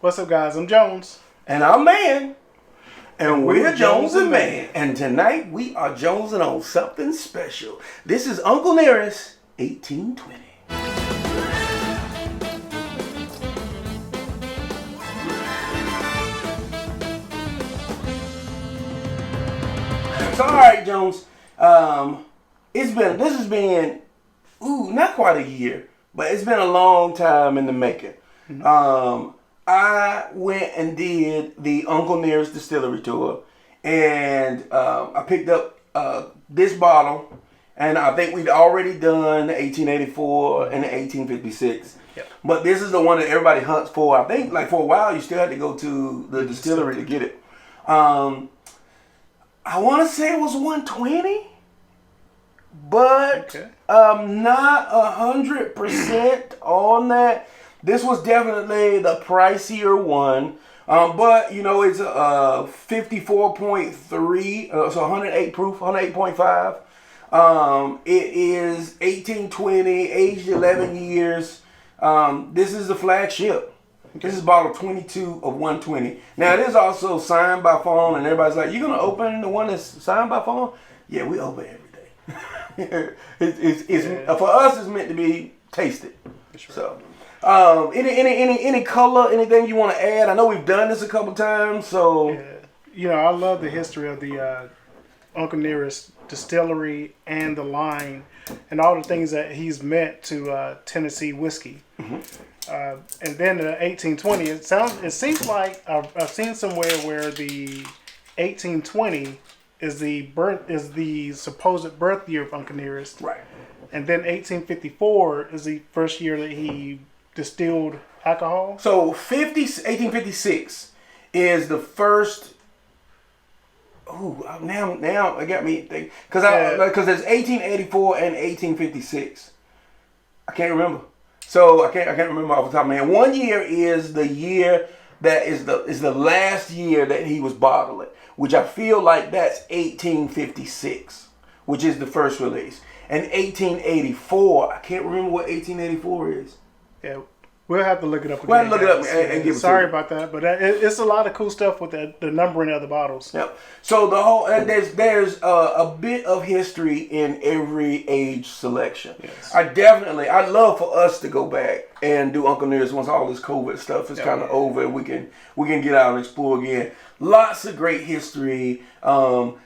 What's up, guys? I'm Jones. And I'm Mann. And we're Jones and Mann. And tonight we are jonesing on something special. This is Uncle Nearest 1820. So, all right, Jones. This has been not quite a year, but it's been a long time in the making. Mm-hmm. I went and did the Uncle Nearest Distillery tour, and I picked up this bottle, and I think we'd already done the 1884 and the 1856. Yep. But this is the one that everybody hunts for. I think like for a while you still had to go to the distillery to get it. I want to say it was 120, but not 100% on that. This was definitely the pricier one, but you know it's 54.3, so 108 proof, 108.5. It is 1820, aged 11 years. This is the flagship. This is bottle 22 of 120. Now, it is also signed by phone, and everybody's like, you going to open the one that's signed by phone? Yeah, we open every day. For us, it's meant to be tasted. Sure. So, any color, anything you want to add? I know we've done this a couple times, so. Yeah. You know, I love the history of the Uncle Nearest Distillery and the line and all the things that he's meant to Tennessee whiskey. Mm-hmm. And then the 1820. It seems like I've seen somewhere where the 1820 is the supposed birth year of Uncle Nearest. Right. And then 1854 is the first year that he distilled alcohol. So 1856 is the first. Now it got me thinking because there's 1884 and 1856. I can't remember. So I can't remember off the top of my head. 1 year is the year that is the last year that he was bottling, which I feel like that's 1856, which is the first release. And 1884, I can't remember what 1884 is. Yeah, we'll have to look it up again. We'll have to look it up and give it Sorry to you. about that, but it's a lot of cool stuff with the numbering of the bottles. Yep. So the whole there's a bit of history in every age selection. Yes. I'd love for us to go back and do Uncle Nearest once all this COVID stuff is kind of over and we can get out and explore again. Lots of great history. Fawn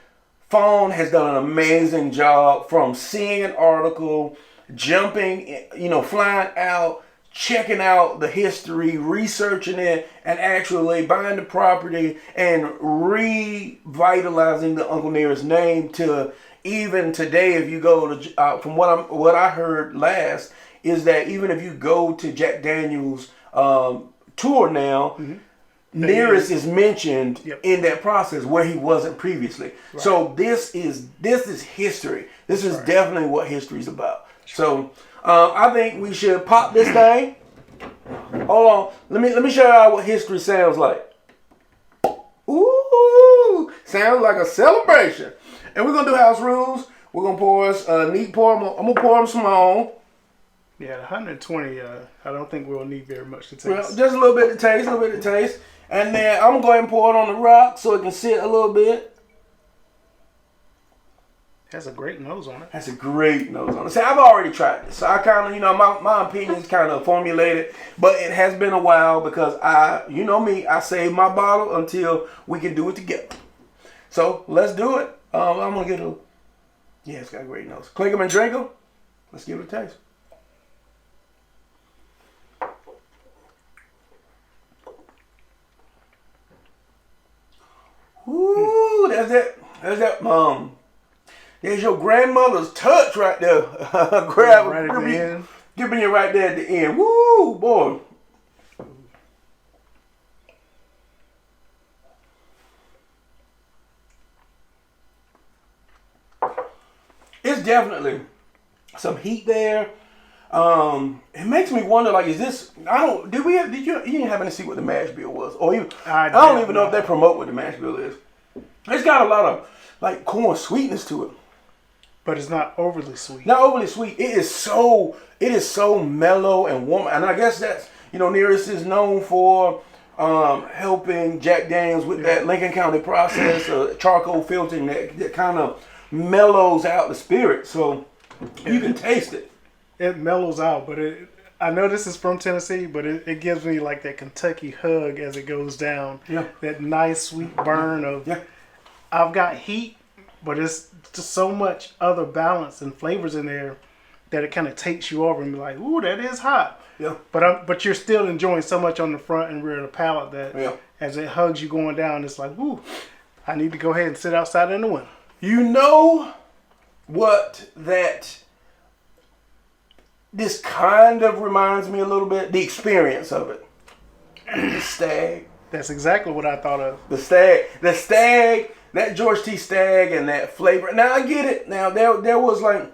has done an amazing job from seeing an article, jumping, flying out, checking out the history, researching it, and actually buying the property and revitalizing the Uncle Nearest name to even today. If you go to, from what I heard last, is that even if you go to Jack Daniel's tour now, mm-hmm. Nearest is mentioned in that process where he wasn't previously. Right. So this is history. This is definitely what history's about. So. I think we should pop this thing. Hold on. Let me show y'all what history sounds like. Ooh, sounds like a celebration. And we're gonna do house rules. We're gonna pour us a neat pour. I'm gonna pour them small. Yeah, 120. I don't think we'll need very much to taste. Well, just a little bit to taste, and then I'm gonna go ahead and pour it on the rock so it can sit a little bit. Has a great nose on it. See, I've already tried this. So I kind of, my opinion's kind of formulated. But it has been a while because I save my bottle until we can do it together. So let's do it. I'm going to get it's got a great nose. Clink 'em and drink 'em. Let's give it a taste. Ooh, there's that, there's your grandmother's touch right there. Grab right at the end. Giving you right there at the end. Woo, boy. It's definitely some heat there. It makes me wonder, like, is this? You didn't happen to see what the mash bill was, or I don't even know if they promote what the mash bill is. It's got a lot of like corn sweetness to it. But it's not overly sweet. Not overly sweet. It is so mellow and warm. And I guess that's, Nearest is known for helping Jack Daniels with that Lincoln County process, charcoal filtering that kind of mellows out the spirit. So you can taste it. It mellows out, but I know this is from Tennessee, but it gives me like that Kentucky hug as it goes down. Yeah. That nice sweet burn of. Yeah. I've got heat, but it's just so much other balance and flavors in there that it kind of takes you over and be like, ooh, that is hot. Yeah. But you're still enjoying so much on the front and rear of the palate that as it hugs you going down, it's like, ooh, I need to go ahead and sit outside in the winter. You know what this kind of reminds me a little bit? The experience of it. The Stag. That's exactly what I thought of. The Stag, that George T. Stag and that flavor. Now I get it. Now there was like,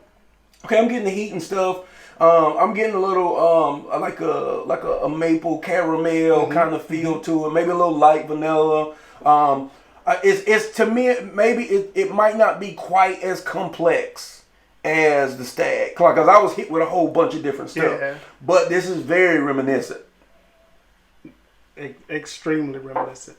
okay, I'm getting the heat and stuff. I'm getting a little like a maple caramel kind of feel to it. Maybe a little light vanilla. It's to me maybe it might not be quite as complex as the Stag, because I was hit with a whole bunch of different stuff. Yeah. But this is very reminiscent. Extremely reminiscent.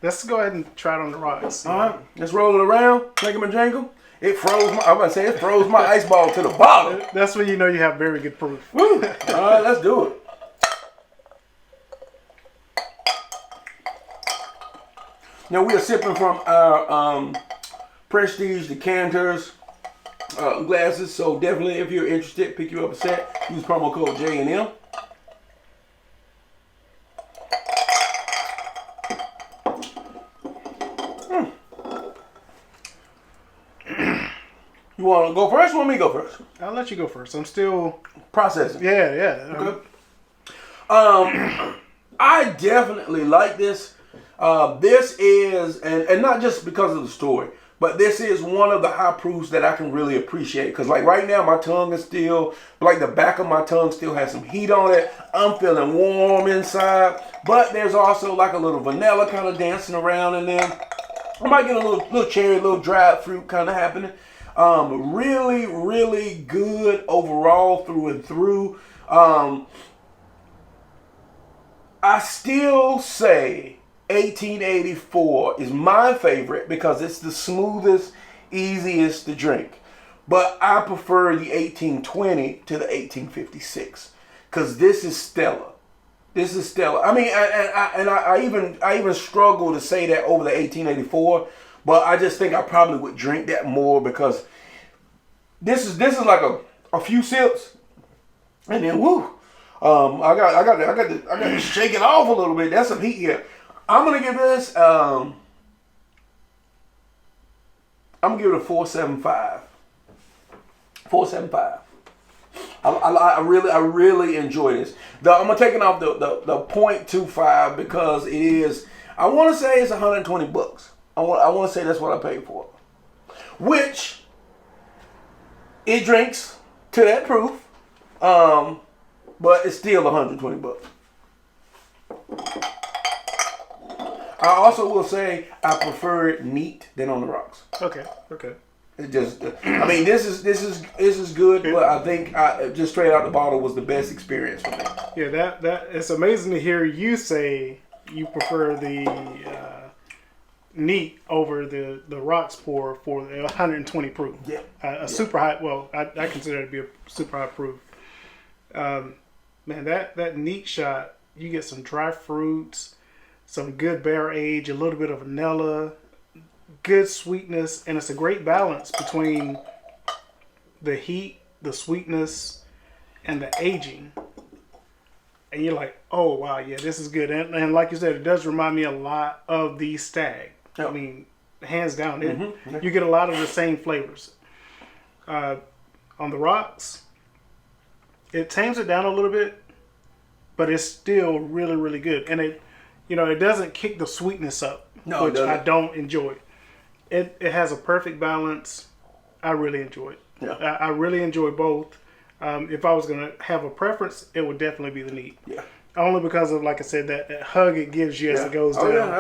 Let's go ahead and try it on the rocks. All right, let's roll it around, make them a jingle. It froze my ice ball to the bottom. That's when you know you have very good proof. Woo. All right, let's do it. Now we are sipping from our Prestige decanters, glasses. So definitely, if you're interested, pick you up a set. Use promo code J&M. You want to go first? Or want me to go first? I'll let you go first. I'm still processing. Yeah. Okay. I definitely like this. This is, and not just because of the story, but this is one of the high proofs that I can really appreciate. Because like right now, my tongue is still, like the back of my tongue still has some heat on it. I'm feeling warm inside. But there's also like a little vanilla kind of dancing around in there. I might get a little cherry, a little dried fruit kind of happening. Really, really good overall through and through. I still say 1884 is my favorite because it's the smoothest, easiest to drink. But I prefer the 1820 to the 1856 because this is stellar. This is stellar. I mean, I even struggle to say that over the 1884, but I just think I probably would drink that more because this is like a few sips, and then woo, I got to shake it off a little bit. That's some heat here. I'm gonna give this I'm gonna give it a 4.75. 4.75. I really enjoy this. I'm gonna take it off the 0.25 because it is. I want to say it's $120. I want to say that's what I paid for it, which it drinks to that proof, but it's still $120. I also will say I prefer it neat than on the rocks. Okay. It just, I mean, this is good, but I think just straight out the bottle was the best experience for me. Yeah, that it's amazing to hear you say you prefer the neat over the rocks pour for the 120 proof. Yeah, super high. Well, I consider it to be a super high proof. Man, that neat shot, you get some dry fruits, some good barrel age, a little bit of vanilla, good sweetness, and it's a great balance between the heat, the sweetness, and the aging. And you're like, oh wow, yeah, this is good. And like you said, it does remind me a lot of the Stag. Yep. I mean, hands down, you get a lot of the same flavors. On the rocks, it tames it down a little bit, but it's still really, really good. And it doesn't kick the sweetness up, which I don't enjoy. It has a perfect balance. I really enjoy it. Yeah. I really enjoy both. If I was going to have a preference, it would definitely be the neat. Yeah. Only because of, like I said, that hug it gives you as it goes down.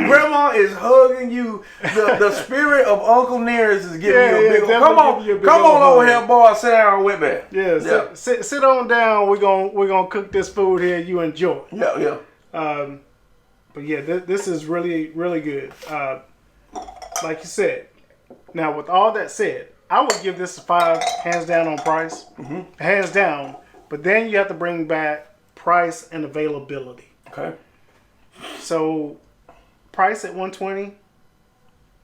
Grandma is hugging you. The spirit of Uncle Nearest is giving you a big old, come on over here, boy, sit down with me. Yeah, sit on down. We're gonna cook this food here. You enjoy. Yeah. But yeah, this is really, really good. Like you said. Now, with all that said, I would give this a 5, hands down on price. Hands down. But then you have to bring back price and availability. Okay. So, price at $120,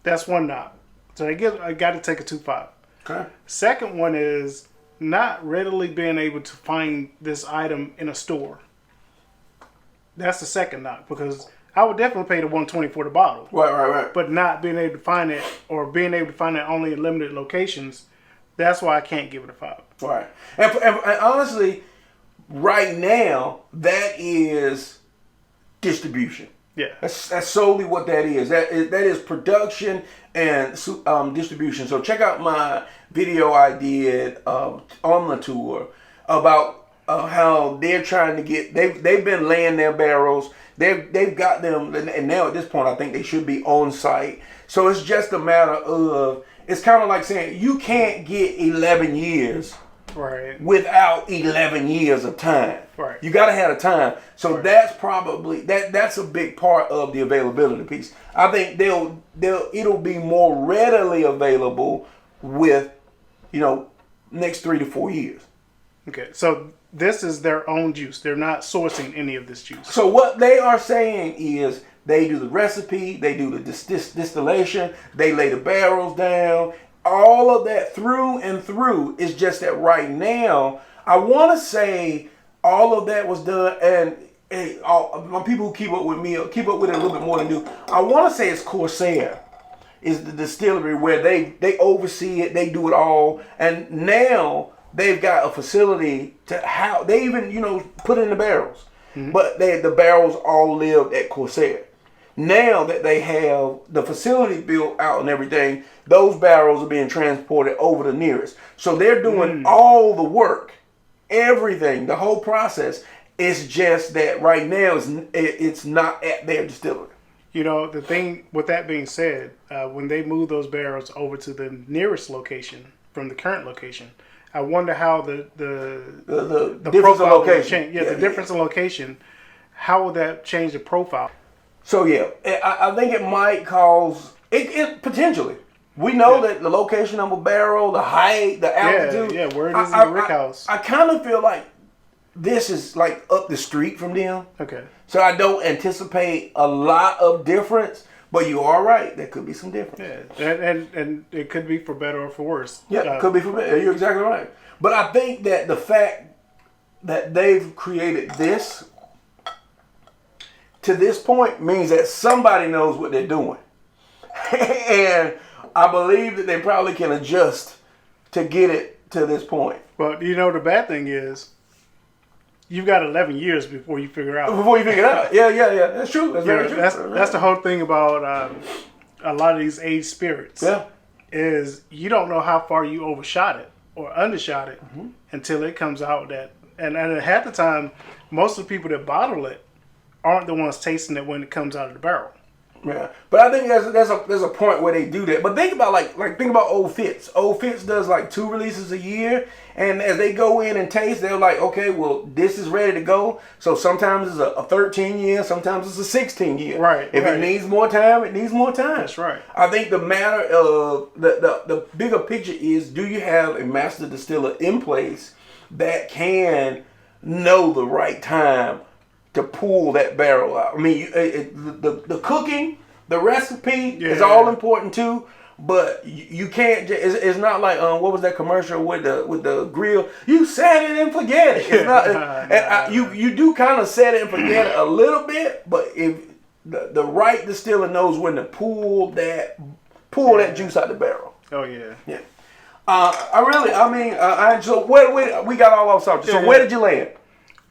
that's one knock. So I got to take a 2.5. Okay. Second one is not readily being able to find this item in a store. That's the second knock, because I would definitely pay the $120 for the bottle. Right. But not being able to find it, or being able to find it only in limited locations, that's why I can't give it a 5. Right. And honestly, right now, that is distribution. Yeah. That's solely what that is. That is production and distribution. So check out my video I did on the tour about how they're trying to get. They've been laying their barrels. They've got them, and now at this point, I think they should be on site. So it's just a matter of. It's kind of like saying you can't get 11 years. Right. Without 11 years of time. Right. You got to have a time. So that's probably that's a big part of the availability piece. I think it'll be more readily available with, next 3 to 4 years. Okay. So this is their own juice. They're not sourcing any of this juice. So what they are saying is they do the recipe, they do the distillation, they lay the barrels down. All of that through and through is just that right now, I want to say all of that was done, and my people who keep up with me keep up with it a little bit more than do. I want to say it's Corsair is the distillery where they oversee it, they do it all, and now they've got a facility to how they even put in the barrels, but the barrels all lived at Corsair. Now that they have the facility built out and everything, those barrels are being transported over to Nearest. So they're doing all the work, everything, the whole process. It's just that right now it's not at their distillery. The thing with that being said, when they move those barrels over to the nearest location from the current location, I wonder how the difference of location. The difference in location. How will that change the profile? So yeah, I think it might cause it potentially. We know that the location of a barrel, the height, the altitude. Yeah, where it is in the rick house. I kind of feel like this is like up the street from them. Okay. So I don't anticipate a lot of difference, but you are right. There could be some difference. Yeah, and it could be for better or for worse. Yeah, it could be for better. You're exactly right. But I think that the fact that they've created this to this point means that somebody knows what they're doing. And I believe that they probably can adjust to get it to this point. But the bad thing is, you've got 11 years before you figure out. Before you figure it out. Yeah. That's true. That's very true. That's the whole thing about a lot of these aged spirits. Yeah. Is you don't know how far you overshot it or undershot it until it comes out that. And half the time, most of the people that bottle it aren't the ones tasting it when it comes out of the barrel. Yeah, but I think there's a point where they do that. But think about think about Old Fitz. Old Fitz does like 2 releases a year, and as they go in and taste, they're like, okay, well, this is ready to go. So sometimes it's a 13 year, sometimes it's a 16 year. Right. If it needs more time, it needs more time. That's right. I think the matter of the bigger picture is, do you have a master distiller in place that can know the right time to pull that barrel out? I mean, the cooking, the recipe is all important too, but you can't. It's not like what was that commercial with the grill? You set it and forget it. It's not. You do kind of set it and forget it a little bit, but if the right distiller knows when to pull that juice out the barrel. Oh yeah. Yeah. So where we got all our subjects. So where did you land?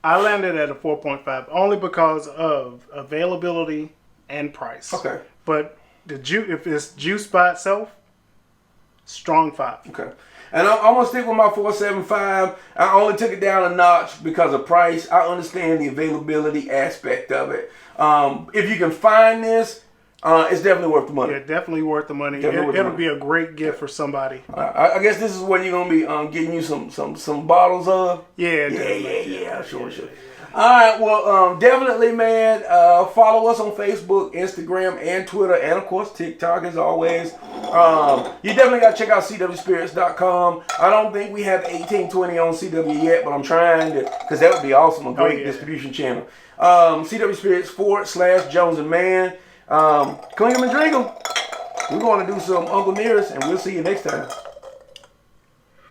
I landed at a 4.5 only because of availability and price. Okay. But if it's juice by itself, strong 5. Okay. And I'm gonna stick with my 475. I only took it down a notch because of price. I understand the availability aspect of it. If you can find this, it's definitely worth the money. Yeah, definitely worth the money. It'll be a great gift for somebody. I guess this is what you're gonna be getting you some bottles of. Yeah, Sure. All right, well, definitely, man. Follow us on Facebook, Instagram, and Twitter, and of course TikTok as always. You definitely got to check out CWSpirits.com. I don't think we have 1820 on CW yet, but I'm trying to, because that would be awesome, a great distribution channel. CW Spirits / Jones and Mann. Clean them and drink them. We're going to do some Uncle Nearest, and we'll see you next time.